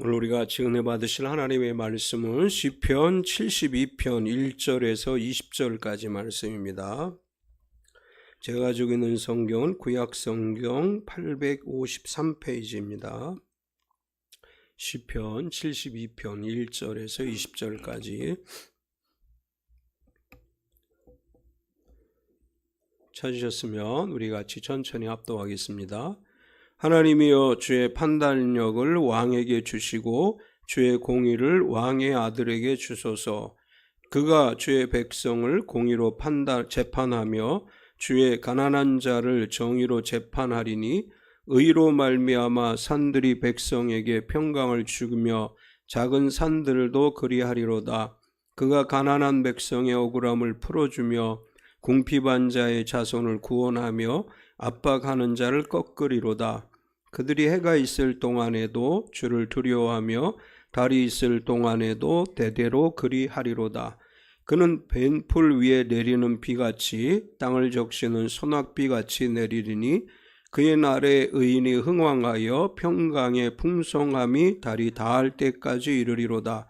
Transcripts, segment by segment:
오늘 우리가 같이 은혜 받으실 하나님의 말씀은 시편 72편 1절에서 20절까지 말씀입니다. 제가 가지고 있는 성경은 구약성경 853페이지입니다. 시편 72편 1절에서 20절까지 찾으셨으면 우리 같이 천천히 합독하겠습니다. 하나님이여, 주의 판단력을 왕에게 주시고 주의 공의를 왕의 아들에게 주소서. 그가 주의 백성을 공의로 재판하며 주의 가난한 자를 정의로 재판하리니 의로 말미암아 산들이 백성에게 평강을 주며 작은 산들도 그리하리로다. 그가 가난한 백성의 억울함을 풀어주며 궁핍한 자의 자손을 구원하며 압박하는 자를 꺾으리로다. 그들이 해가 있을 동안에도 주를 두려워하며 달이 있을 동안에도 대대로 그리하리로다. 그는 벤풀 위에 내리는 비같이 땅을 적시는 소낙비같이 내리리니 그의 날에 의인이 흥왕하여 평강의 풍성함이 달이 닿을 때까지 이르리로다.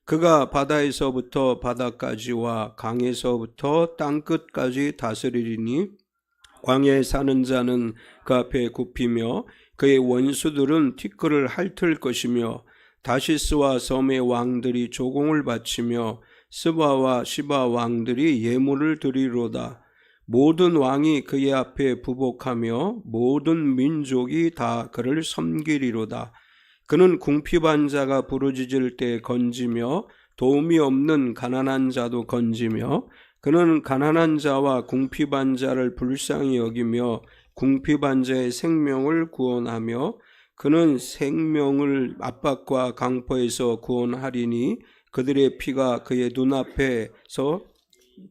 그가 바다에서부터 바다까지와 강에서부터 땅끝까지 다스리리니 광야에 사는 자는 그 앞에 굽히며 그의 원수들은 티끌을 핥을 것이며 다시스와 섬의 왕들이 조공을 바치며 스바와 시바 왕들이 예물을 드리로다. 모든 왕이 그의 앞에 부복하며 모든 민족이 다 그를 섬기리로다. 그는 궁핍한 자가 부르짖을 때 건지며 도움이 없는 가난한 자도 건지며 그는 가난한 자와 궁핍한 자를 불쌍히 여기며 궁핍한 자의 생명을 구원하며 그는 생명을 압박과 강포에서 구원하리니 그들의 피가 그의 눈앞에서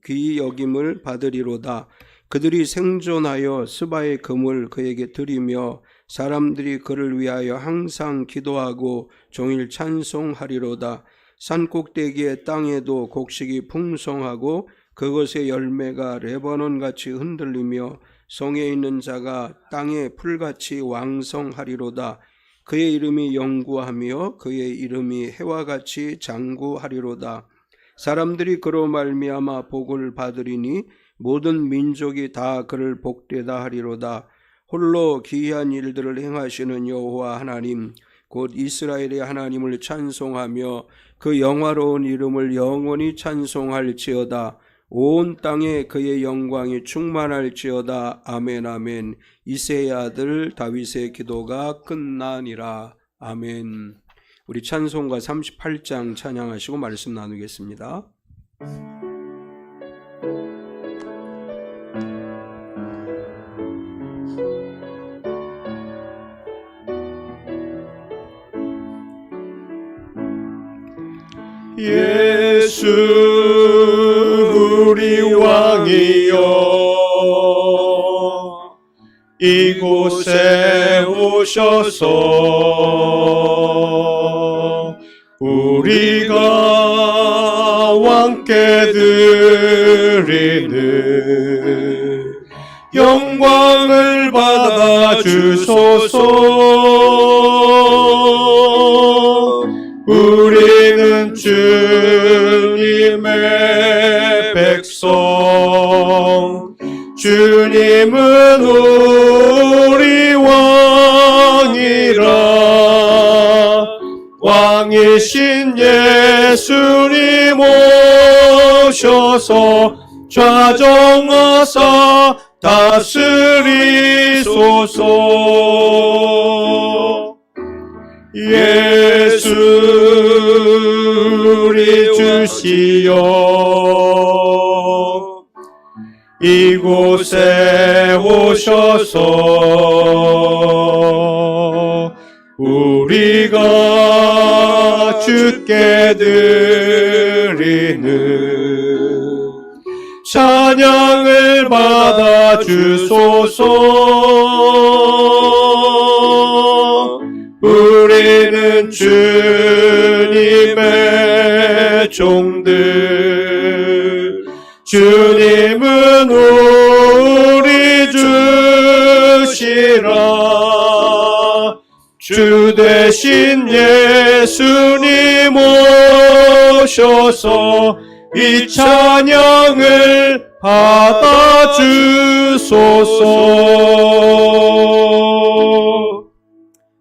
귀히 여김을 받으리로다. 그들이 생존하여 스바의 금을 그에게 드리며 사람들이 그를 위하여 항상 기도하고 종일 찬송하리로다. 산꼭대기의 땅에도 곡식이 풍성하고 그것의 열매가 레바논같이 흔들리며 성에 있는 자가 땅에 풀같이 왕성하리로다. 그의 이름이 영구하며 그의 이름이 해와 같이 장구하리로다. 사람들이 그로 말미암아 복을 받으리니 모든 민족이 다 그를 복되다 하리로다. 홀로 기이한 일들을 행하시는 여호와 하나님 곧 이스라엘의 하나님을 찬송하며 그 영화로운 이름을 영원히 찬송할지어다. 온 땅에 그의 영광이 충만할지어다. 아멘 아멘. 이새의 아들 다윗의 기도가 끝나니라. 아멘. 우리 찬송가 38장 찬양하시고 말씀 나누겠습니다. 예수 우리 왕이여, 이곳에 오셔서 우리가 왕께 드리는 영광을 받아 주소서. 우리는 주님의 백성, 주님은 우리 왕이라. 왕이신 예수님 오셔서 좌정하사 다스리소서. 예수 우리 주시여, 이곳에 오셔서 우리가 주께 드리는 찬양을 받아 주소서. 우리는 주님의 종들, 주님은 우리 주시라. 주 대신 예수님 오셔서 이 찬양을 받아주소서.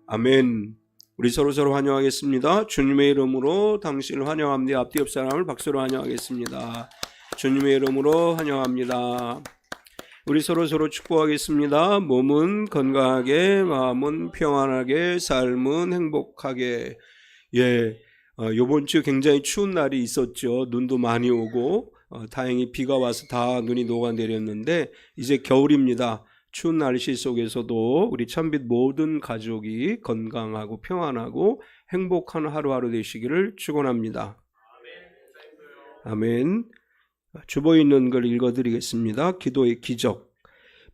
아멘. 우리 서로 환영하겠습니다. 주님의 이름으로 당신을 환영합니다. 앞뒤 옆 사람을 박수로 환영하겠습니다. 주님의 이름으로 환영합니다. 우리 서로 축복하겠습니다. 몸은 건강하게, 마음은 평안하게, 삶은 행복하게. 요번 주 굉장히 추운 날이 있었죠. 눈도 많이 오고 다행히 비가 와서 다 눈이 녹아내렸는데 이제 겨울입니다. 추운 날씨 속에서도 우리 참빛 모든 가족이 건강하고 평안하고 행복한 하루하루 되시기를 축원합니다. 아멘. 주보에 있는 걸 읽어드리겠습니다. 기도의 기적.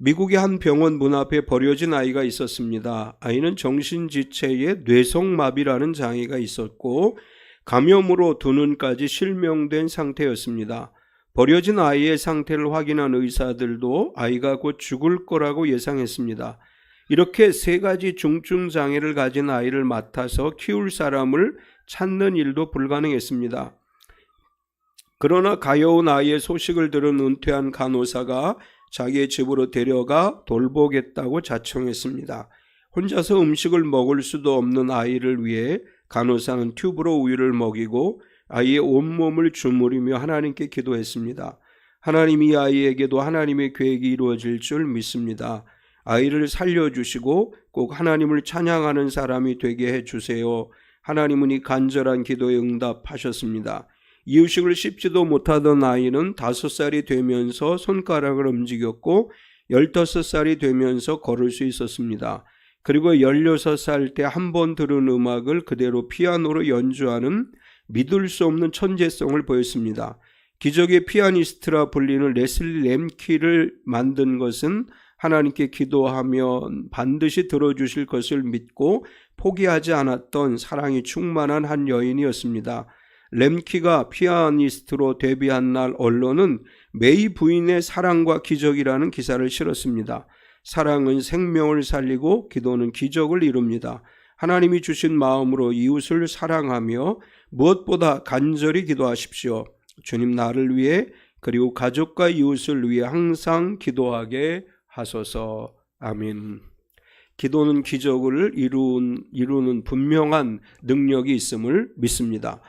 미국의 한 병원 문 앞에 버려진 아이가 있었습니다. 아이는 정신지체에 뇌성마비라는 장애가 있었고 감염으로 두 눈까지 실명된 상태였습니다. 버려진 아이의 상태를 확인한 의사들도 아이가 곧 죽을 거라고 예상했습니다. 이렇게 세 가지 중증 장애를 가진 아이를 맡아서 키울 사람을 찾는 일도 불가능했습니다. 그러나 가여운 아이의 소식을 들은 은퇴한 간호사가 자기의 집으로 데려가 돌보겠다고 자청했습니다. 혼자서 음식을 먹을 수도 없는 아이를 위해 간호사는 튜브로 우유를 먹이고 아이의 온몸을 주무리며 하나님께 기도했습니다. 하나님이 이 아이에게도 하나님의 계획이 이루어질 줄 믿습니다. 아이를 살려주시고 꼭 하나님을 찬양하는 사람이 되게 해주세요. 하나님은 이 간절한 기도에 응답하셨습니다. 이유식을 씹지도 못하던 아이는 5살이 되면서 손가락을 움직였고 15살이 되면서 걸을 수 있었습니다. 그리고 16살 때 한 번 들은 음악을 그대로 피아노로 연주하는 믿을 수 없는 천재성을 보였습니다. 기적의 피아니스트라 불리는 레슬리 램키를 만든 것은 하나님께 기도하면 반드시 들어주실 것을 믿고 포기하지 않았던 사랑이 충만한 한 여인이었습니다. 램키가 피아니스트로 데뷔한 날 언론은 메이 부인의 사랑과 기적이라는 기사를 실었습니다. 사랑은 생명을 살리고 기도는 기적을 이룹니다. 하나님이 주신 마음으로 이웃을 사랑하며 무엇보다 간절히 기도하십시오. 주님 나를 위해 그리고 가족과 이웃을 위해 항상 기도하게 하소서. 아멘. 기도는 기적을 이루는 분명한 능력이 있음을 믿습니다.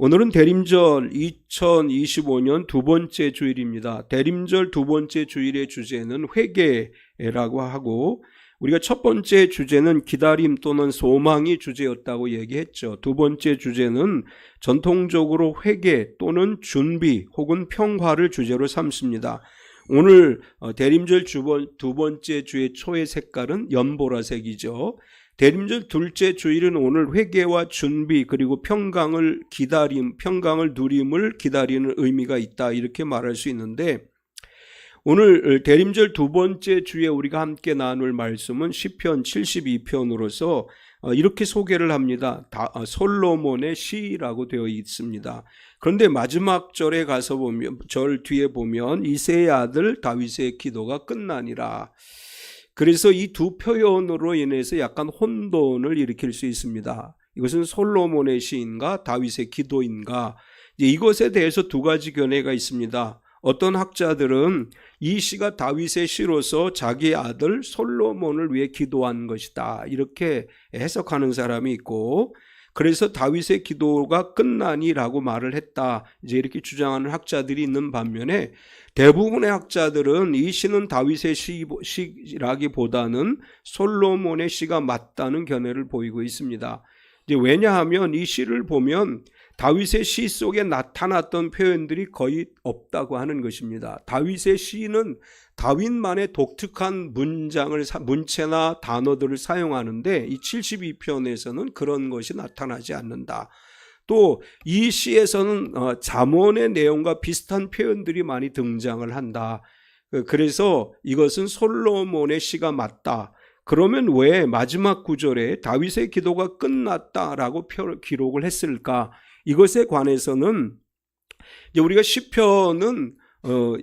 오늘은 대림절 2025년 두 번째 주일입니다. 대림절 두 번째 주일의 주제는 회개라고 하고 우리가 첫 번째 주제는 기다림 또는 소망이 주제였다고 얘기했죠. 두 번째 주제는 전통적으로 회개 또는 준비 혹은 평화를 주제로 삼습니다. 오늘 대림절 두 번째 주의 초의 색깔은 연보라색이죠. 대림절 둘째 주일은 오늘 회개와 준비 그리고 평강을 누림을 기다리는 의미가 있다 이렇게 말할 수 있는데 오늘 대림절 두 번째 주에 우리가 함께 나눌 말씀은 시편 72편으로서 이렇게 소개를 합니다. 솔로몬의 시라고 되어 있습니다. 그런데 마지막 절에 가서 보면 절 뒤에 보면 이새의 아들 다윗의 기도가 끝나니라. 그래서 이 두 표현으로 인해서 약간 혼돈을 일으킬 수 있습니다. 이것은 솔로몬의 시인가 다윗의 기도인가? 이것에 대해서 두 가지 견해가 있습니다. 어떤 학자들은 이 시가 다윗의 시로서 자기 아들 솔로몬을 위해 기도한 것이다 이렇게 해석하는 사람이 있고 그래서 다윗의 기도가 끝나니라고 말을 했다 이제 이렇게 주장하는 학자들이 있는 반면에 대부분의 학자들은 이 시는 다윗의 시라기보다는 솔로몬의 시가 맞다는 견해를 보이고 있습니다. 이제 왜냐하면 이 시를 보면 다윗의 시 속에 나타났던 표현들이 거의 없다고 하는 것입니다. 다윗의 시는 다윗만의 독특한 문체나 단어들을 사용하는데 이 72편에서는 그런 것이 나타나지 않는다. 또 이 시에서는 잠언의 내용과 비슷한 표현들이 많이 등장을 한다. 그래서 이것은 솔로몬의 시가 맞다. 그러면 왜 마지막 구절에 다윗의 기도가 끝났다라고 기록을 했을까? 이것에 관해서는 이제 우리가 시편은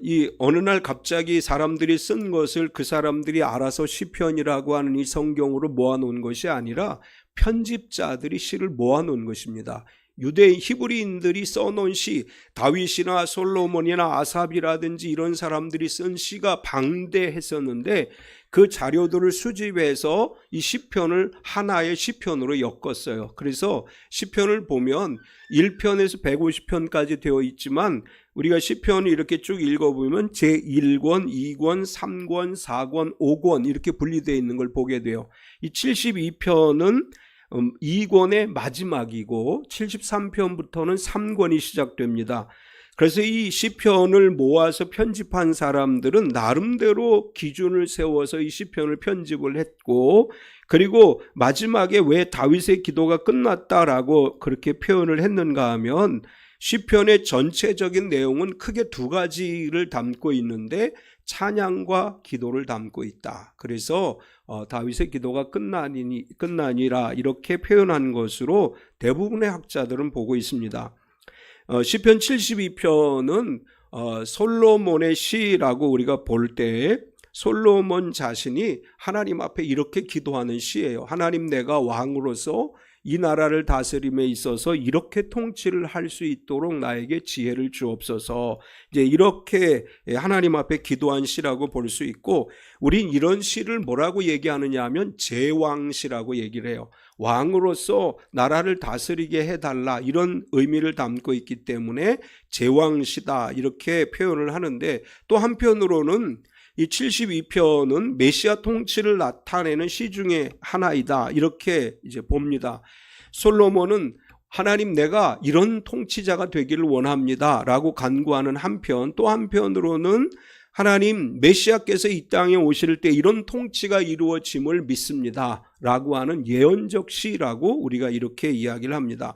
이 어느 날 갑자기 사람들이 쓴 것을 그 사람들이 알아서 시편이라고 하는 이 성경으로 모아놓은 것이 아니라 편집자들이 시를 모아놓은 것입니다. 유대 히브리인들이 써놓은 시, 다윗이나 솔로몬이나 아삽이라든지 이런 사람들이 쓴 시가 방대했었는데 그 자료들을 수집해서 이 시편을 하나의 시편으로 엮었어요. 그래서 시편을 보면 1편에서 150편까지 되어 있지만 우리가 시편을 이렇게 쭉 읽어보면 제1권, 2권, 3권, 4권, 5권 이렇게 분리되어 있는 걸 보게 돼요. 이 72편은 2권의 마지막이고 73편부터는 3권이 시작됩니다. 그래서 이 시편을 모아서 편집한 사람들은 나름대로 기준을 세워서 이 시편을 편집을 했고, 그리고 마지막에 왜 다윗의 기도가 끝났다라고 그렇게 표현을 했는가 하면 시편의 전체적인 내용은 크게 두 가지를 담고 있는데 찬양과 기도를 담고 있다. 그래서 다윗의 기도가 끝나니라 이렇게 표현한 것으로 대부분의 학자들은 보고 있습니다. 시편 72편은 솔로몬의 시라고 우리가 볼 때 솔로몬 자신이 하나님 앞에 이렇게 기도하는 시예요. 하나님, 내가 왕으로서 이 나라를 다스림에 있어서 이렇게 통치를 할 수 있도록 나에게 지혜를 주옵소서. 이제 이렇게 하나님 앞에 기도한 시라고 볼 수 있고, 우린 이런 시를 뭐라고 얘기하느냐 하면 제왕시라고 얘기를 해요. 왕으로서 나라를 다스리게 해달라, 이런 의미를 담고 있기 때문에 제왕시다 이렇게 표현을 하는데, 또 한편으로는 이 72편은 메시아 통치를 나타내는 시 중에 하나이다 이렇게 이제 봅니다. 솔로몬은 하나님, 내가 이런 통치자가 되기를 원합니다 라고 간구하는 한편, 또 한편으로는 하나님, 메시아께서 이 땅에 오실 때 이런 통치가 이루어짐을 믿습니다 라고 하는 예언적 시라고 우리가 이렇게 이야기를 합니다.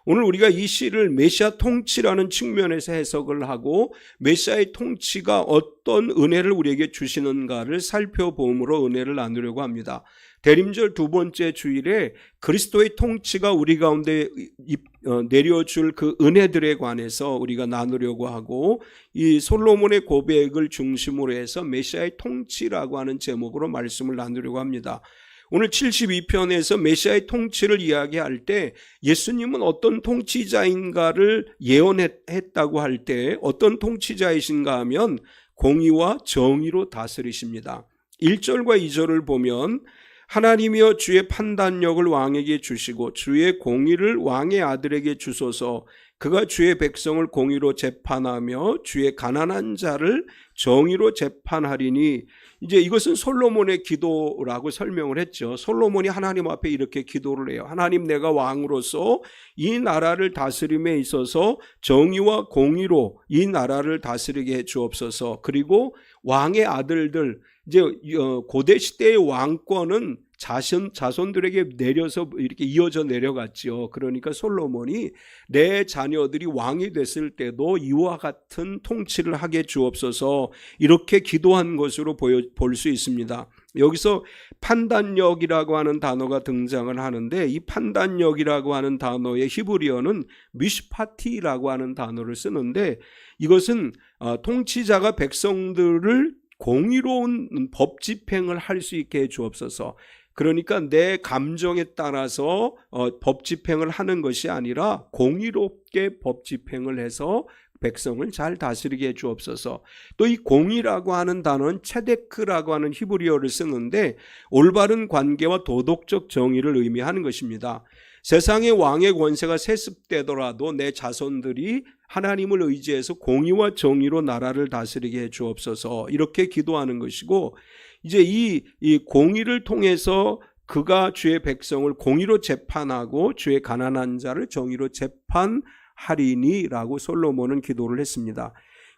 오늘 우리가 이 시를 메시아 통치라는 측면에서 해석을 하고 메시아의 통치가 어떤 은혜를 우리에게 주시는가를 살펴봄으로 은혜를 나누려고 합니다. 대림절 두 번째 주일에 그리스도의 통치가 우리 가운데 내려줄 그 은혜들에 관해서 우리가 나누려고 하고, 이 솔로몬의 고백을 중심으로 해서 메시아의 통치라고 하는 제목으로 말씀을 나누려고 합니다. 오늘 72편에서 메시아의 통치를 이야기할 때 예수님은 어떤 통치자인가를 예언했다고 할 때 어떤 통치자이신가 하면 공의와 정의로 다스리십니다. 1절과 2절을 보면 하나님이여 주의 판단력을 왕에게 주시고 주의 공의를 왕의 아들에게 주소서. 그가 주의 백성을 공의로 재판하며 주의 가난한 자를 정의로 재판하리니. 이제 이것은 솔로몬의 기도라고 설명을 했죠. 솔로몬이 하나님 앞에 이렇게 기도를 해요. 하나님, 내가 왕으로서 이 나라를 다스림에 있어서 정의와 공의로 이 나라를 다스리게 해 주옵소서. 그리고 왕의 아들들, 이제 고대 시대의 왕권은 자손들에게 내려서 이렇게 이어져 내려갔죠. 그러니까 솔로몬이 내 자녀들이 왕이 됐을 때도 이와 같은 통치를 하게 주옵소서 이렇게 기도한 것으로 볼 수 있습니다. 여기서 판단력이라고 하는 단어가 등장을 하는데, 이 판단력이라고 하는 단어의 히브리어는 미슈파티라고 하는 단어를 쓰는데, 이것은 통치자가 백성들을 공의로운 법 집행을 할 수 있게 해 주옵소서. 그러니까 내 감정에 따라서 법 집행을 하는 것이 아니라 공의롭게 법 집행을 해서 백성을 잘 다스리게 해 주옵소서. 또 이 공의라고 하는 단어는 체데크라고 하는 히브리어를 쓰는데 올바른 관계와 도덕적 정의를 의미하는 것입니다. 세상의 왕의 권세가 세습되더라도 내 자손들이 하나님을 의지해서 공의와 정의로 나라를 다스리게 해 주옵소서 이렇게 기도하는 것이고, 이제 이 공의를 통해서 그가 주의 백성을 공의로 재판하고 주의 가난한 자를 정의로 재판하리니라고 솔로몬은 기도를 했습니다.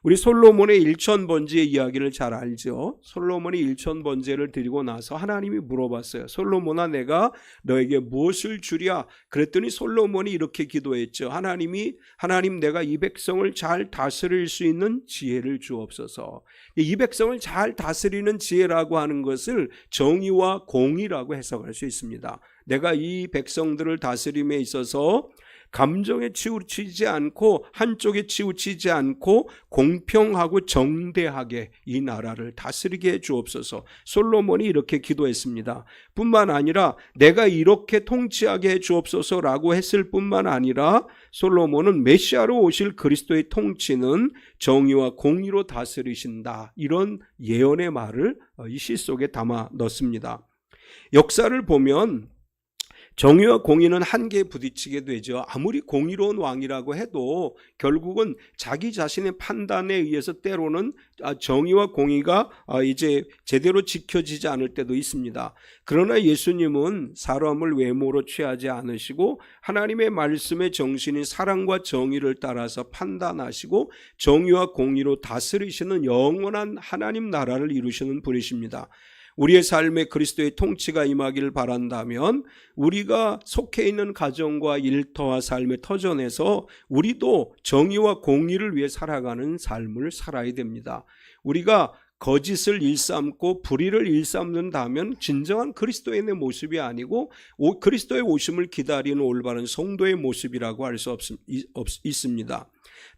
우리 솔로몬의 일천번제의 이야기를 잘 알죠. 솔로몬이 일천번제를 드리고 나서 하나님이 물어봤어요. 솔로몬아, 내가 너에게 무엇을 주랴? 그랬더니 솔로몬이 이렇게 기도했죠. 하나님, 내가 이 백성을 잘 다스릴 수 있는 지혜를 주옵소서. 이 백성을 잘 다스리는 지혜라고 하는 것을 정의와 공의라고 해석할 수 있습니다. 내가 이 백성들을 다스림에 있어서 감정에 치우치지 않고 한쪽에 치우치지 않고 공평하고 정대하게 이 나라를 다스리게 해 주옵소서. 솔로몬이 이렇게 기도했습니다. 뿐만 아니라 내가 이렇게 통치하게 해 주옵소서라고 했을 뿐만 아니라 솔로몬은 메시아로 오실 그리스도의 통치는 정의와 공의로 다스리신다, 이런 예언의 말을 이 시 속에 담아 넣습니다. 역사를 보면 정의와 공의는 한계에 부딪히게 되죠. 아무리 공의로운 왕이라고 해도 결국은 자기 자신의 판단에 의해서 때로는 정의와 공의가 이제 제대로 지켜지지 않을 때도 있습니다. 그러나 예수님은 사람을 외모로 취하지 않으시고 하나님의 말씀의 정신인 사랑과 정의를 따라서 판단하시고 정의와 공의로 다스리시는 영원한 하나님 나라를 이루시는 분이십니다. 우리의 삶에 그리스도의 통치가 임하기를 바란다면 우리가 속해 있는 가정과 일터와 삶의 터전에서 우리도 정의와 공의를 위해 살아가는 삶을 살아야 됩니다. 우리가 거짓을 일삼고 불의를 일삼는다면 진정한 그리스도인의 모습이 아니고 그리스도의 오심을 기다리는 올바른 성도의 모습이라고 할 수 있습니다.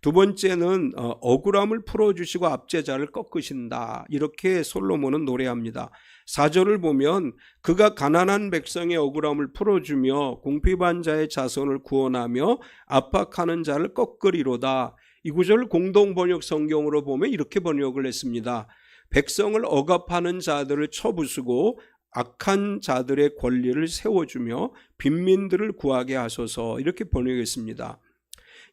두 번째는 억울함을 풀어주시고 압제자를 꺾으신다, 이렇게 솔로몬은 노래합니다. 4절을 보면 그가 가난한 백성의 억울함을 풀어주며 궁핍한 자의 자손을 구원하며 압박하는 자를 꺾으리로다. 이 구절을 공동번역 성경으로 보면 이렇게 번역을 했습니다. 백성을 억압하는 자들을 쳐부수고 악한 자들의 권리를 세워주며 빈민들을 구하게 하소서, 이렇게 번역했습니다.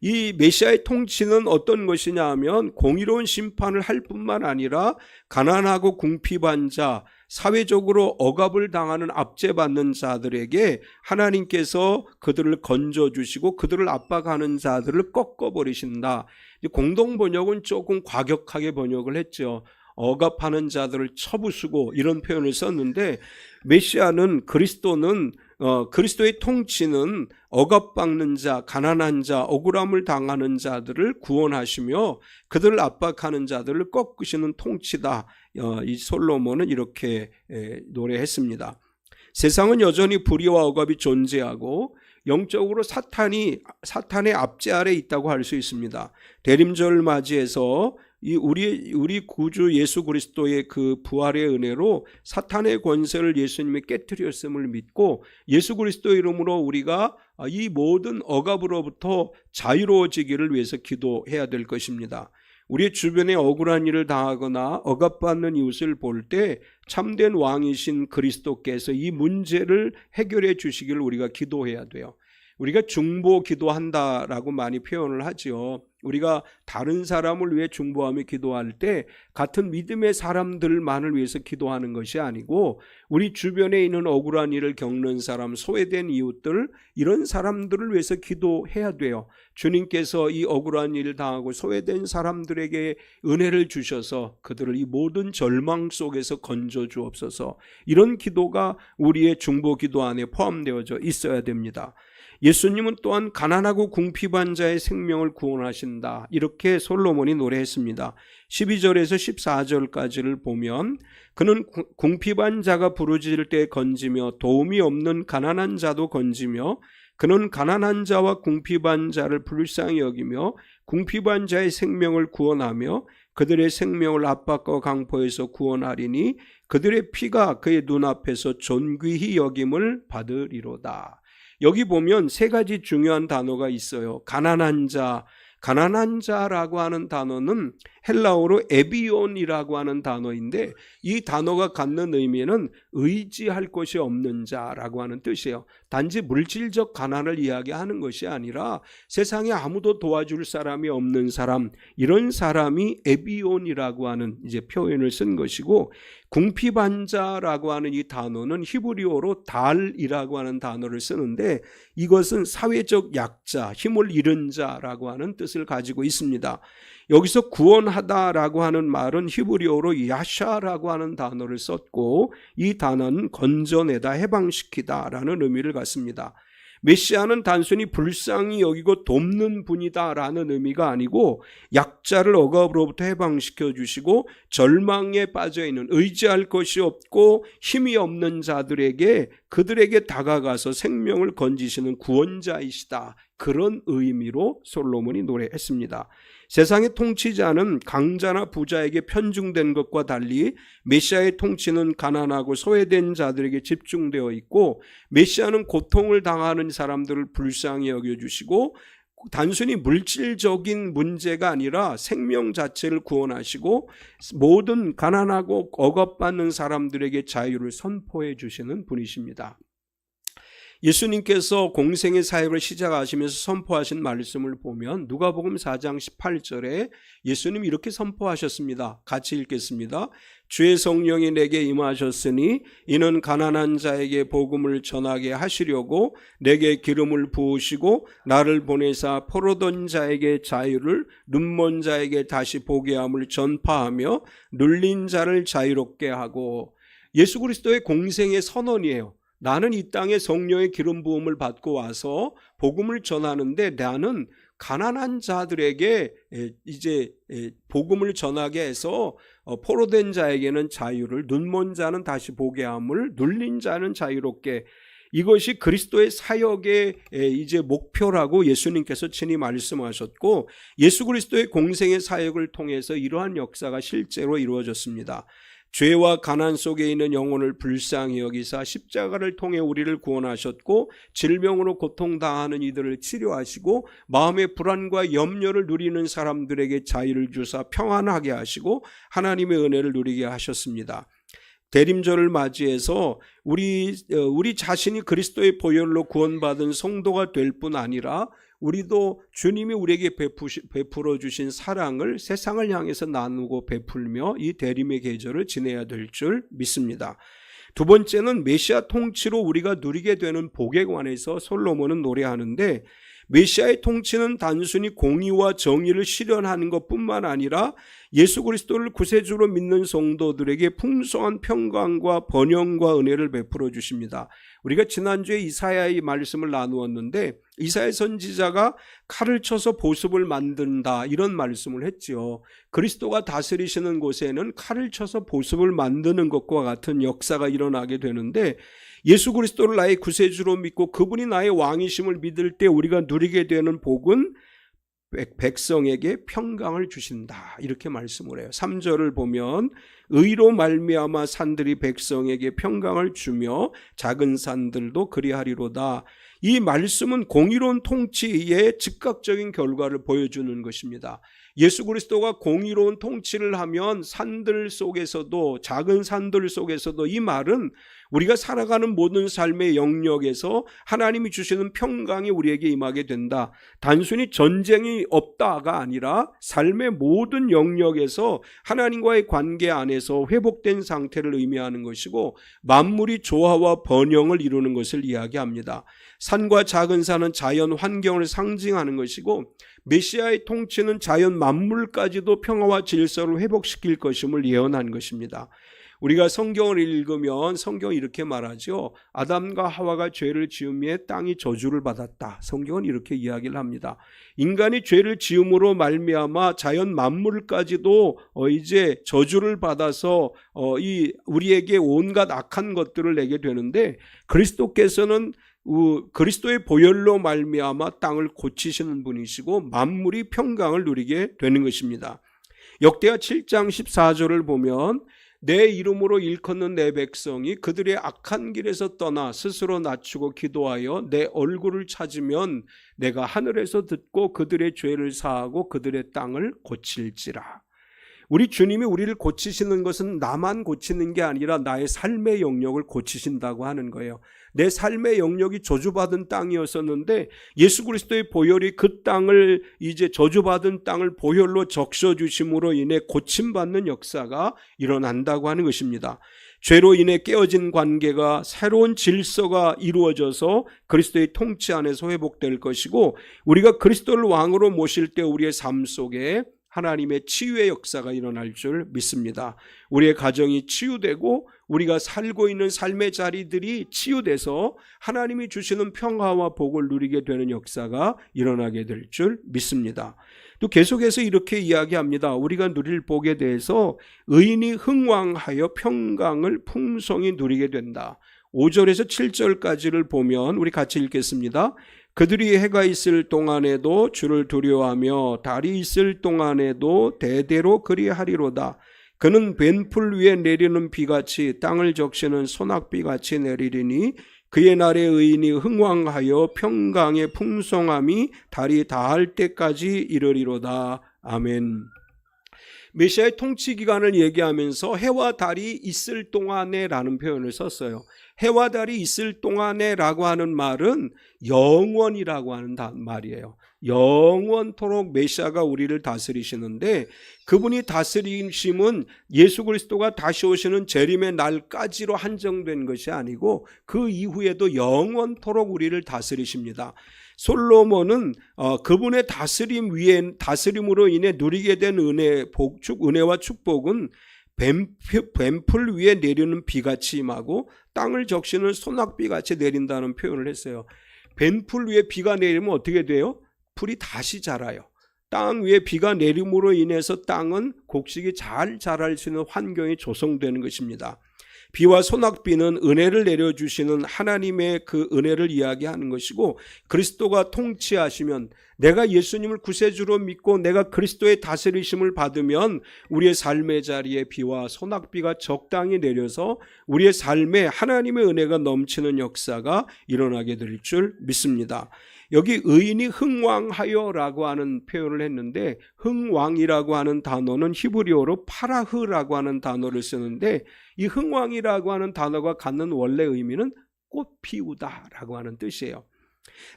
이 메시아의 통치는 어떤 것이냐 하면 공의로운 심판을 할 뿐만 아니라 가난하고 궁핍한 자, 사회적으로 억압을 당하는 압제받는 자들에게 하나님께서 그들을 건져주시고 그들을 압박하는 자들을 꺾어버리신다. 공동번역은 조금 과격하게 번역을 했죠. 억압하는 자들을 쳐부수고 이런 표현을 썼는데, 메시아는 그리스도의 통치는 억압받는 자, 가난한 자, 억울함을 당하는 자들을 구원하시며 그들을 압박하는 자들을 꺾으시는 통치다. 이 솔로몬은 이렇게 노래했습니다. 세상은 여전히 불의와 억압이 존재하고 영적으로 사탄의 압제 아래 있다고 할 수 있습니다. 대림절을 맞이해서 우리 구주 예수 그리스도의 그 부활의 은혜로 사탄의 권세를 예수님이 깨뜨렸음을 믿고 예수 그리스도의 이름으로 우리가 이 모든 억압으로부터 자유로워지기를 위해서 기도해야 될 것입니다. 우리의 주변에 억울한 일을 당하거나 억압받는 이웃을 볼 때 참된 왕이신 그리스도께서 이 문제를 해결해 주시기를 우리가 기도해야 돼요. 우리가 중보 기도한다라고 많이 표현을 하죠. 우리가 다른 사람을 위해 중보하며 기도할 때 같은 믿음의 사람들만을 위해서 기도하는 것이 아니고 우리 주변에 있는 억울한 일을 겪는 사람, 소외된 이웃들, 이런 사람들을 위해서 기도해야 돼요. 주님께서 이 억울한 일을 당하고 소외된 사람들에게 은혜를 주셔서 그들을 이 모든 절망 속에서 건져 주옵소서, 이런 기도가 우리의 중보 기도 안에 포함되어져 있어야 됩니다. 예수님은 또한 가난하고 궁핍한 자의 생명을 구원하신다, 이렇게 솔로몬이 노래했습니다. 12절에서 14절까지를 보면 그는 궁핍한 자가 부르짖을 때 건지며 도움이 없는 가난한 자도 건지며 그는 가난한 자와 궁핍한 자를 불쌍히 여기며 궁핍한 자의 생명을 구원하며 그들의 생명을 압박과 강포에서 구원하리니 그들의 피가 그의 눈앞에서 존귀히 여김을 받으리로다. 여기 보면 세 가지 중요한 단어가 있어요. 가난한 자라고 하는 단어는 헬라어로 에비온이라고 하는 단어인데 이 단어가 갖는 의미는 의지할 것이 없는 자라고 하는 뜻이에요. 단지 물질적 가난을 이야기하는 것이 아니라 세상에 아무도 도와줄 사람이 없는 사람, 이런 사람이 에비온이라고 하는 이제 표현을 쓴 것이고, 궁핍한 자라고 하는 이 단어는 히브리어로 달이라고 하는 단어를 쓰는데 이것은 사회적 약자, 힘을 잃은 자라고 하는 뜻을 가지고 있습니다. 여기서 구원하다라고 하는 말은 히브리어로 야샤라고 하는 단어를 썼고 이 단어는 건져내다, 해방시키다라는 의미를 갖습니다. 메시아는 단순히 불쌍히 여기고 돕는 분이다라는 의미가 아니고 약자를 억압으로부터 해방시켜 주시고 절망에 빠져있는, 의지할 것이 없고 힘이 없는 자들에게 그들에게 다가가서 생명을 건지시는 구원자이시다, 그런 의미로 솔로몬이 노래했습니다. 세상의 통치자는 강자나 부자에게 편중된 것과 달리 메시아의 통치는 가난하고 소외된 자들에게 집중되어 있고, 메시아는 고통을 당하는 사람들을 불쌍히 여겨주시고 단순히 물질적인 문제가 아니라 생명 자체를 구원하시고 모든 가난하고 억압받는 사람들에게 자유를 선포해 주시는 분이십니다. 예수님께서 공생의 사역을 시작하시면서 선포하신 말씀을 보면 누가복음 4장 18절에 예수님이 이렇게 선포하셨습니다. 같이 읽겠습니다. 주의 성령이 내게 임하셨으니 이는 가난한 자에게 복음을 전하게 하시려고 내게 기름을 부으시고 나를 보내사 포로된 자에게 자유를, 눈먼 자에게 다시 보게 함을 전파하며 눌린 자를 자유롭게 하고. 예수 그리스도의 공생의 선언이에요. 나는 이 땅에 성령의 기름 부음을 받고 와서 복음을 전하는데, 나는 가난한 자들에게 이제 복음을 전하게 해서 포로된 자에게는 자유를, 눈먼 자는 다시 보게 함을, 눌린 자는 자유롭게. 이것이 그리스도의 사역의 이제 목표라고 예수님께서 친히 말씀하셨고, 예수 그리스도의 공생의 사역을 통해서 이러한 역사가 실제로 이루어졌습니다. 죄와 가난 속에 있는 영혼을 불쌍히 여기사 십자가를 통해 우리를 구원하셨고, 질병으로 고통당하는 이들을 치료하시고, 마음의 불안과 염려를 누리는 사람들에게 자유를 주사 평안하게 하시고 하나님의 은혜를 누리게 하셨습니다. 대림절을 맞이해서 우리 자신이 그리스도의 보혈로 구원받은 성도가 될 뿐 아니라 우리도 주님이 우리에게 베풀어 주신 사랑을 세상을 향해서 나누고 베풀며 이 대림의 계절을 지내야 될 줄 믿습니다. 두 번째는 메시아 통치로 우리가 누리게 되는 복에 관해서 솔로몬은 노래하는데, 메시아의 통치는 단순히 공의와 정의를 실현하는 것뿐만 아니라 예수 그리스도를 구세주로 믿는 성도들에게 풍성한 평강과 번영과 은혜를 베풀어 주십니다. 우리가 지난주에 이사야의 말씀을 나누었는데, 이사야 선지자가 칼을 쳐서 보습을 만든다 이런 말씀을 했지요. 그리스도가 다스리시는 곳에는 칼을 쳐서 보습을 만드는 것과 같은 역사가 일어나게 되는데, 예수 그리스도를 나의 구세주로 믿고 그분이 나의 왕이심을 믿을 때 우리가 누리게 되는 복은 백성에게 평강을 주신다 이렇게 말씀을 해요. 3절을 보면 의로 말미암아 산들이 백성에게 평강을 주며 작은 산들도 그리하리로다. 이 말씀은 공의로운 통치의 즉각적인 결과를 보여주는 것입니다. 예수 그리스도가 공의로운 통치를 하면 산들 속에서도, 작은 산들 속에서도, 이 말은 우리가 살아가는 모든 삶의 영역에서 하나님이 주시는 평강이 우리에게 임하게 된다. 단순히 전쟁이 없다가 아니라 삶의 모든 영역에서 하나님과의 관계 안에서 회복된 상태를 의미하는 것이고, 만물이 조화와 번영을 이루는 것을 이야기합니다. 산과 작은 산은 자연 환경을 상징하는 것이고, 메시아의 통치는 자연 만물까지도 평화와 질서를 회복시킬 것임을 예언한 것입니다. 우리가 성경을 읽으면 성경이 이렇게 말하죠. 아담과 하와가 죄를 지음에 땅이 저주를 받았다. 성경은 이렇게 이야기를 합니다. 인간이 죄를 지음으로 말미암아 자연 만물까지도 이제 저주를 받아서 우리에게 온갖 악한 것들을 내게 되는데, 그리스도께서는 그리스도의 보혈로 말미암아 땅을 고치시는 분이시고 만물이 평강을 누리게 되는 것입니다. 역대하 7장 14절을 보면 내 이름으로 일컫는 내 백성이 그들의 악한 길에서 떠나 스스로 낮추고 기도하여 내 얼굴을 찾으면 내가 하늘에서 듣고 그들의 죄를 사하고 그들의 땅을 고칠지라. 우리 주님이 우리를 고치시는 것은 나만 고치는 게 아니라 나의 삶의 영역을 고치신다고 하는 거예요. 내 삶의 영역이 저주받은 땅이었었는데 예수 그리스도의 보혈이 그 땅을, 이제 저주받은 땅을 보혈로 적셔주심으로 인해 고침받는 역사가 일어난다고 하는 것입니다. 죄로 인해 깨어진 관계가 새로운 질서가 이루어져서 그리스도의 통치 안에서 회복될 것이고, 우리가 그리스도를 왕으로 모실 때 우리의 삶 속에 하나님의 치유의 역사가 일어날 줄 믿습니다. 우리의 가정이 치유되고 우리가 살고 있는 삶의 자리들이 치유돼서 하나님이 주시는 평화와 복을 누리게 되는 역사가 일어나게 될 줄 믿습니다. 또 계속해서 이렇게 이야기합니다. 우리가 누릴 복에 대해서 의인이 흥왕하여 평강을 풍성히 누리게 된다. 5절에서 7절까지를 보면 우리 같이 읽겠습니다. 그들이 해가 있을 동안에도 주를 두려워하며 달이 있을 동안에도 대대로 그리하리로다. 그는 벤풀 위에 내리는 비같이 땅을 적시는 소낙비같이 내리리니 그의 날에 의인이 흥왕하여 평강의 풍성함이 달이 다할 때까지 이르리로다. 아멘. 메시아의 통치 기간을 얘기하면서 해와 달이 있을 동안에 라는 표현을 썼어요. 해와 달이 있을 동안에 라고 하는 말은 영원이라고 하는 말이에요. 영원토록 메시아가 우리를 다스리시는데, 그분이 다스리심은 예수 그리스도가 다시 오시는 재림의 날까지로 한정된 것이 아니고 그 이후에도 영원토록 우리를 다스리십니다. 솔로몬은 그분의 다스림으로 인해 누리게 된 은혜와 축복은 뱀풀 위에 내리는 비같이 임하고 땅을 적시는 소낙비같이 내린다는 표현을 했어요. 뱀풀 위에 비가 내리면 어떻게 돼요? 풀이 다시 자라요. 땅 위에 비가 내림으로 인해서 땅은 곡식이 잘 자랄 수 있는 환경이 조성되는 것입니다. 비와 소낙비는 은혜를 내려주시는 하나님의 그 은혜를 이야기하는 것이고, 그리스도가 통치하시면, 내가 예수님을 구세주로 믿고 내가 그리스도의 다스리심을 받으면 우리의 삶의 자리에 비와 소낙비가 적당히 내려서 우리의 삶에 하나님의 은혜가 넘치는 역사가 일어나게 될 줄 믿습니다. 여기 의인이 흥왕하여라고 하는 표현을 했는데, 흥왕이라고 하는 단어는 히브리어로 파라흐라고 하는 단어를 쓰는데, 이 흥왕이라고 하는 단어가 갖는 원래 의미는 꽃 피우다라고 하는 뜻이에요.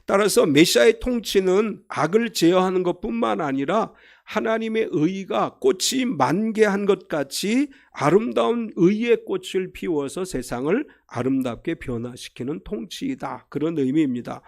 따라서 메시아의 통치는 악을 제어하는 것뿐만 아니라 하나님의 의가 꽃이 만개한 것 같이 아름다운 의의 꽃을 피워서 세상을 아름답게 변화시키는 통치이다, 그런 의미입니다.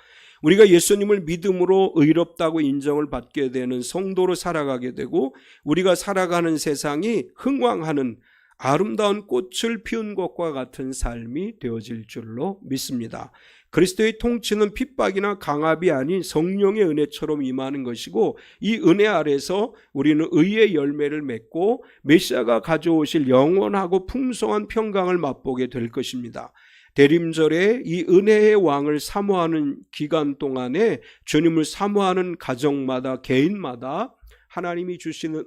우리가 예수님을 믿음으로 의롭다고 인정을 받게 되는 성도로 살아가게 되고, 우리가 살아가는 세상이 흥왕하는 아름다운 꽃을 피운 것과 같은 삶이 되어질 줄로 믿습니다. 그리스도의 통치는 핍박이나 강압이 아닌 성령의 은혜처럼 임하는 것이고, 이 은혜 아래서 우리는 의의 열매를 맺고 메시아가 가져오실 영원하고 풍성한 평강을 맛보게 될 것입니다. 대림절에 이 은혜의 왕을 사모하는 기간 동안에 주님을 사모하는 가정마다, 개인마다 하나님이 주시는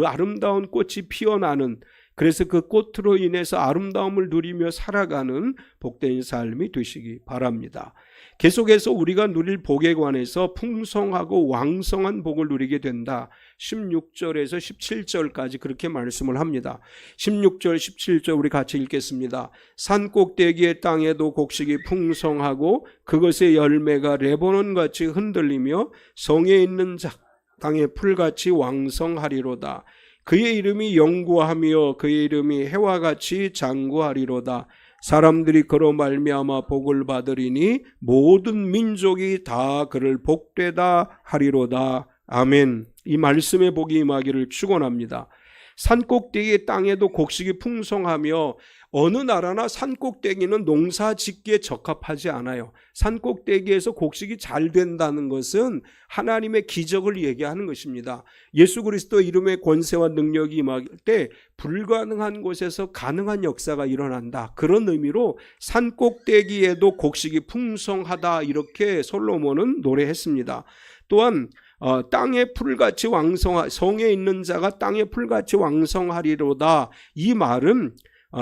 아름다운 꽃이 피어나는, 그래서 그 꽃으로 인해서 아름다움을 누리며 살아가는 복된 삶이 되시기 바랍니다. 계속해서 우리가 누릴 복에 관해서 풍성하고 왕성한 복을 누리게 된다. 16절에서 17절까지 그렇게 말씀을 합니다. 16절 17절 우리 같이 읽겠습니다. 산 꼭대기의 땅에도 곡식이 풍성하고 그것의 열매가 레바논같이 흔들리며 성에 있는 땅의 풀같이 왕성하리로다. 그의 이름이 영구하며 그의 이름이 해와 같이 장구하리로다. 사람들이 그로 말미암아 복을 받으리니 모든 민족이 다 그를 복되다 하리로다. 아멘. 이 말씀의 복이 임하기를 축원합니다. 산꼭대기의 땅에도 곡식이 풍성하며, 어느 나라나 산꼭대기는 농사 짓기에 적합하지 않아요. 산꼭대기에서 곡식이 잘 된다는 것은 하나님의 기적을 얘기하는 것입니다. 예수 그리스도 이름의 권세와 능력이 임할 때 불가능한 곳에서 가능한 역사가 일어난다, 그런 의미로 산꼭대기에도 곡식이 풍성하다, 이렇게 솔로몬은 노래했습니다. 또한 땅의 풀같이 성에 있는 자가 땅의 풀같이 왕성하리로다, 이 말은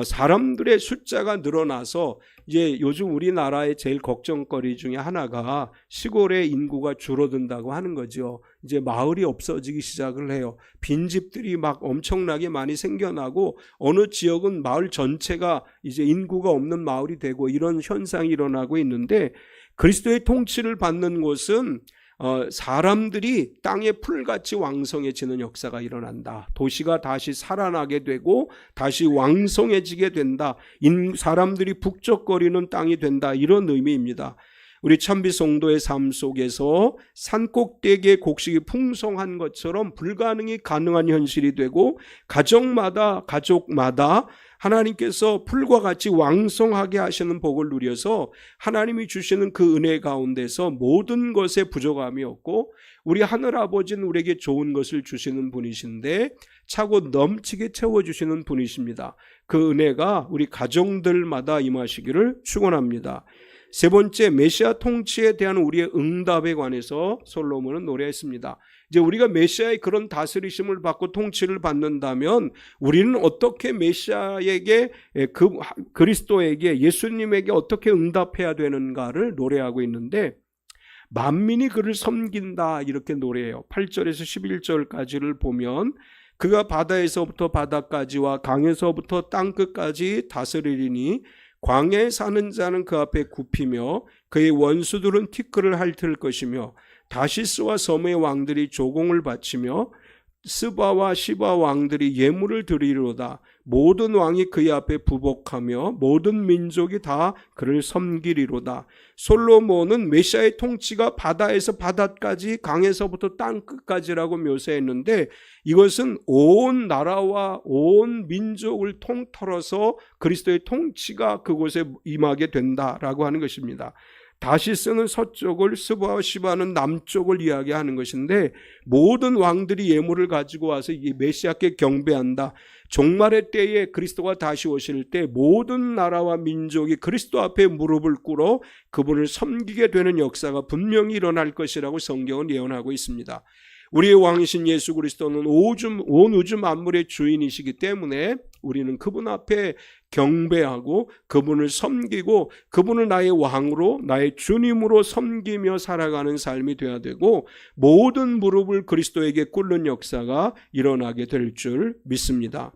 사람들의 숫자가 늘어나서 이제 요즘 우리나라의 제일 걱정거리 중에 하나가 시골의 인구가 줄어든다고 하는 거죠. 이제 마을이 없어지기 시작을 해요. 빈집들이 막 엄청나게 많이 생겨나고, 어느 지역은 마을 전체가 이제 인구가 없는 마을이 되고, 이런 현상이 일어나고 있는데, 그리스도의 통치를 받는 곳은 사람들이 땅의 풀같이 왕성해지는 역사가 일어난다. 도시가 다시 살아나게 되고 다시 왕성해지게 된다. 사람들이 북적거리는 땅이 된다, 이런 의미입니다. 우리 찬비 성도의 삶 속에서 산꼭대기의 곡식이 풍성한 것처럼 불가능이 가능한 현실이 되고, 가족마다 하나님께서 풀과 같이 왕성하게 하시는 복을 누려서 하나님이 주시는 그 은혜 가운데서 모든 것에 부족함이 없고, 우리 하늘아버지는 우리에게 좋은 것을 주시는 분이신데 차고 넘치게 채워주시는 분이십니다. 그 은혜가 우리 가정들마다 임하시기를 축원합니다. 세 번째, 메시아 통치에 대한 우리의 응답에 관해서 솔로몬은 노래했습니다. 이제 우리가 메시아의 그런 다스리심을 받고 통치를 받는다면 우리는 어떻게 메시아에게, 그리스도에게, 예수님에게 어떻게 응답해야 되는가를 노래하고 있는데, 만민이 그를 섬긴다 이렇게 노래해요. 8절에서 11절까지를 보면 그가 바다에서부터 바다까지와 강에서부터 땅끝까지 다스리리니 광야에 사는 자는 그 앞에 굽히며 그의 원수들은 티끌을 핥을 것이며 다시스와 섬의 왕들이 조공을 바치며 스바와 시바 왕들이 예물을 드리리로다. 모든 왕이 그의 앞에 부복하며 모든 민족이 다 그를 섬기리로다. 솔로몬은 메시아의 통치가 바다에서 바다까지 강에서부터 땅끝까지라고 묘사했는데 이것은 온 나라와 온 민족을 통틀어서 그리스도의 통치가 그곳에 임하게 된다라고 하는 것입니다. 다시스는 서쪽을, 스바와 시바는 남쪽을 이야기하는 것인데 모든 왕들이 예물을 가지고 와서 이 메시아께 경배한다. 종말의 때에 그리스도가 다시 오실 때 모든 나라와 민족이 그리스도 앞에 무릎을 꿇어 그분을 섬기게 되는 역사가 분명히 일어날 것이라고 성경은 예언하고 있습니다. 우리의 왕이신 예수 그리스도는 온 우주 만물의 주인이시기 때문에 우리는 그분 앞에 경배하고 그분을 섬기고 그분을 나의 왕으로, 나의 주님으로 섬기며 살아가는 삶이 되어야 되고 모든 무릎을 그리스도에게 꿇는 역사가 일어나게 될 줄 믿습니다.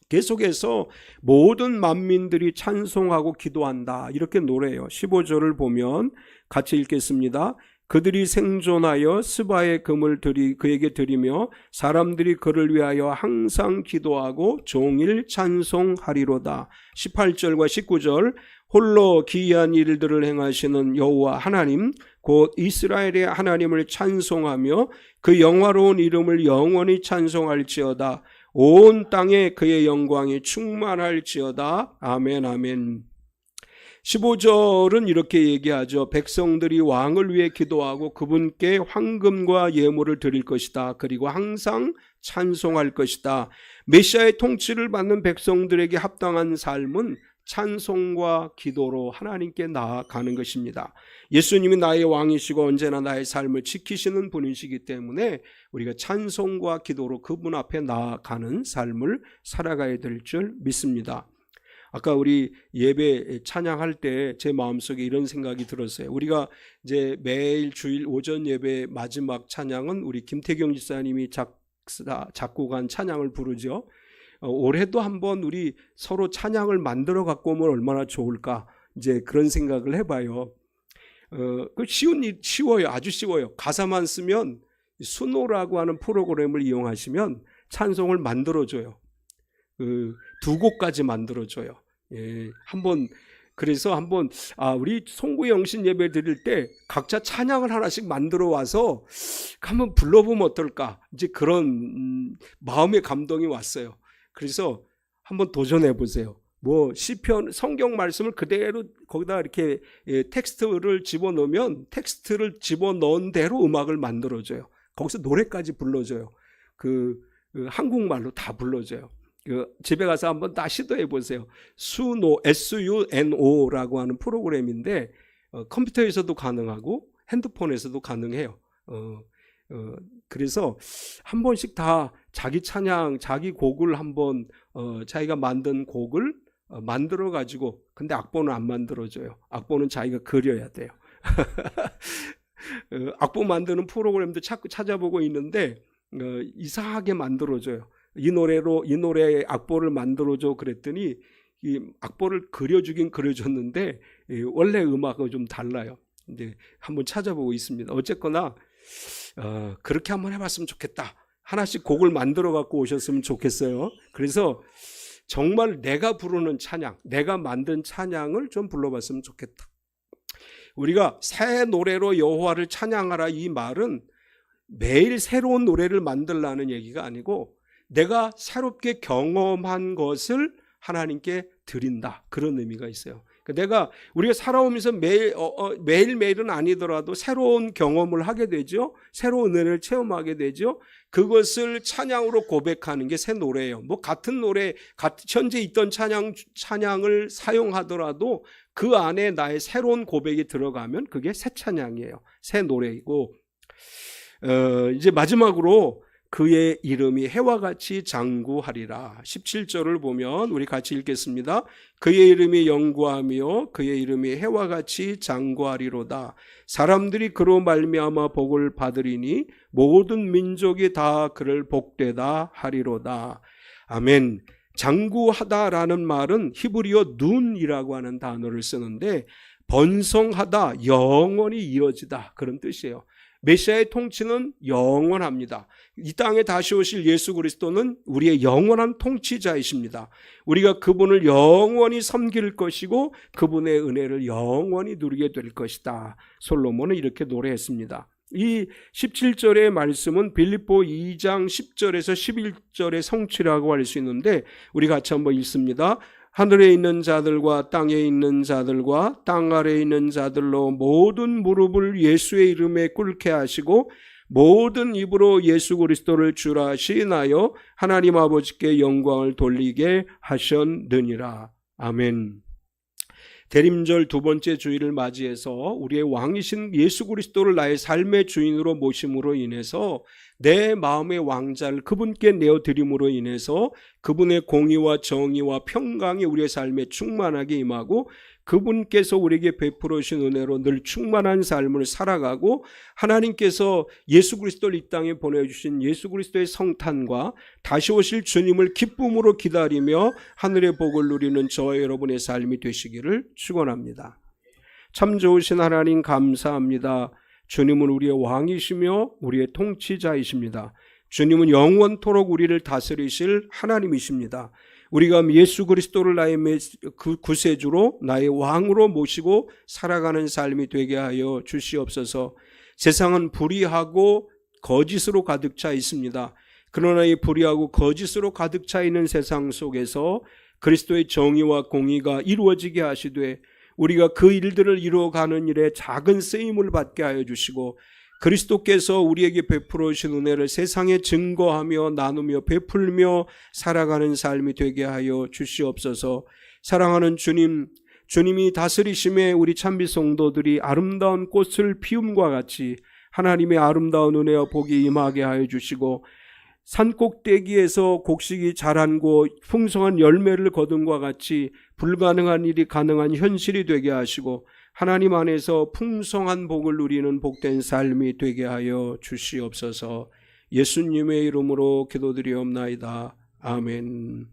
계속해서 모든 만민들이 찬송하고 기도한다 이렇게 노래해요. 15절을 보면 같이 읽겠습니다. 그들이 생존하여 스바의 금을 그에게 드리며 사람들이 그를 위하여 항상 기도하고 종일 찬송하리로다. 18절과 19절 홀로 기이한 일들을 행하시는 여호와 하나님 곧 이스라엘의 하나님을 찬송하며 그 영화로운 이름을 영원히 찬송할지어다. 온 땅에 그의 영광이 충만할지어다. 아멘 아멘. 15절은 이렇게 얘기하죠. 백성들이 왕을 위해 기도하고 그분께 황금과 예물을 드릴 것이다. 그리고 항상 찬송할 것이다. 메시아의 통치를 받는 백성들에게 합당한 삶은 찬송과 기도로 하나님께 나아가는 것입니다. 예수님이 나의 왕이시고 언제나 나의 삶을 지키시는 분이시기 때문에 우리가 찬송과 기도로 그분 앞에 나아가는 삶을 살아가야 될 줄 믿습니다. 아까 우리 예배 찬양할 때 제 마음속에 이런 생각이 들었어요. 우리가 이제 매일 주일 오전 예배 마지막 찬양은 우리 김태경 집사님이 작곡한 찬양을 부르죠. 올해도 한번 우리 서로 찬양을 만들어 갖고 오면 얼마나 좋을까 이제 그런 생각을 해봐요. 그 쉬워요. 아주 쉬워요. 가사만 쓰면 수노라고 하는 프로그램을 이용하시면 찬송을 만들어줘요. 두 곡까지 만들어줘요. 예, 그래서 한번 우리 송구 영신 예배 드릴 때 각자 찬양을 하나씩 만들어 와서 한번 불러보면 어떨까? 이제 그런 마음의 감동이 왔어요. 그래서 한번 도전해 보세요. 시편 성경 말씀을 그대로 거기다 이렇게 텍스트를 집어넣으면 텍스트를 집어넣은 대로 음악을 만들어줘요. 거기서 노래까지 불러줘요. 한국말로 다 불러줘요. 집에 가서 한번 다 시도해 보세요. 수노, SUNO라고 하는 프로그램인데 컴퓨터에서도 가능하고 핸드폰에서도 가능해요. 그래서 한 번씩 다 자기 찬양, 자기 곡을 한번 자기가 만든 곡을 만들어 가지고 근데 악보는 안 만들어줘요. 악보는 자기가 그려야 돼요. 악보 만드는 프로그램도 자꾸 찾아보고 있는데 이상하게 만들어줘요. 이 노래 악보를 만들어줘 그랬더니 이 악보를 그려주긴 그려줬는데 원래 음악은 좀 달라요. 이제 한번 찾아보고 있습니다. 어쨌거나 그렇게 한번 해봤으면 좋겠다. 하나씩 곡을 만들어 갖고 오셨으면 좋겠어요. 그래서 정말 내가 부르는 찬양, 내가 만든 찬양을 좀 불러봤으면 좋겠다. 우리가 새 노래로 여호와를 찬양하라 이 말은 매일 새로운 노래를 만들라는 얘기가 아니고 내가 새롭게 경험한 것을 하나님께 드린다. 그런 의미가 있어요. 우리가 살아오면서 매일매일은 아니더라도 새로운 경험을 하게 되죠. 새로운 은혜를 체험하게 되죠. 그것을 찬양으로 고백하는 게 새 노래예요. 같은 노래, 현재 있던 찬양을 사용하더라도 그 안에 나의 새로운 고백이 들어가면 그게 새 찬양이에요. 새 노래이고, 이제 마지막으로 그의 이름이 해와 같이 장구하리라. 17절을 보면 우리 같이 읽겠습니다. 그의 이름이 영구하며 그의 이름이 해와 같이 장구하리로다. 사람들이 그로 말미암아 복을 받으리니 모든 민족이 다 그를 복되다 하리로다. 아멘. 장구하다라는 말은 히브리어 눈이라고 하는 단어를 쓰는데 번성하다, 영원히 이어지다 그런 뜻이에요. 메시아의 통치는 영원합니다. 이 땅에 다시 오실 예수 그리스도는 우리의 영원한 통치자이십니다. 우리가 그분을 영원히 섬길 것이고 그분의 은혜를 영원히 누리게 될 것이다. 솔로몬은 이렇게 노래했습니다. 이 17절의 말씀은 빌립보 2장 10절에서 11절의 성취라고 할 수 있는데 우리 같이 한번 읽습니다. 하늘에 있는 자들과 땅에 있는 자들과 땅 아래에 있는 자들로 모든 무릎을 예수의 이름에 꿇게 하시고 모든 입으로 예수 그리스도를 주라 시인하여 하나님 아버지께 영광을 돌리게 하셨느니라. 아멘. 대림절 두 번째 주일을 맞이해서 우리의 왕이신 예수 그리스도를 나의 삶의 주인으로 모심으로 인해서 내 마음의 왕자를 그분께 내어드림으로 인해서 그분의 공의와 정의와 평강이 우리의 삶에 충만하게 임하고 그분께서 우리에게 베풀어 주신 은혜로 늘 충만한 삶을 살아가고 하나님께서 예수 그리스도를 이 땅에 보내주신 예수 그리스도의 성탄과 다시 오실 주님을 기쁨으로 기다리며 하늘의 복을 누리는 저와 여러분의 삶이 되시기를 축원합니다. 참 좋으신 하나님 감사합니다. 주님은 우리의 왕이시며 우리의 통치자이십니다. 주님은 영원토록 우리를 다스리실 하나님이십니다. 우리가 예수 그리스도를 나의 구세주로 나의 왕으로 모시고 살아가는 삶이 되게 하여 주시옵소서. 세상은 불의하고 거짓으로 가득 차 있습니다. 그러나 이 불의하고 거짓으로 가득 차 있는 세상 속에서 그리스도의 정의와 공의가 이루어지게 하시되 우리가 그 일들을 이루어가는 일에 작은 쓰임을 받게 하여 주시고 그리스도께서 우리에게 베풀어 주신 은혜를 세상에 증거하며 나누며 베풀며 살아가는 삶이 되게 하여 주시옵소서. 사랑하는 주님, 주님이 다스리심에 우리 참비 성도들이 아름다운 꽃을 피움과 같이 하나님의 아름다운 은혜와 복이 임하게 하여 주시고 산꼭대기에서 곡식이 자란고 풍성한 열매를 거둔과 같이 불가능한 일이 가능한 현실이 되게 하시고 하나님 안에서 풍성한 복을 누리는 복된 삶이 되게 하여 주시옵소서. 예수님의 이름으로 기도드리옵나이다. 아멘.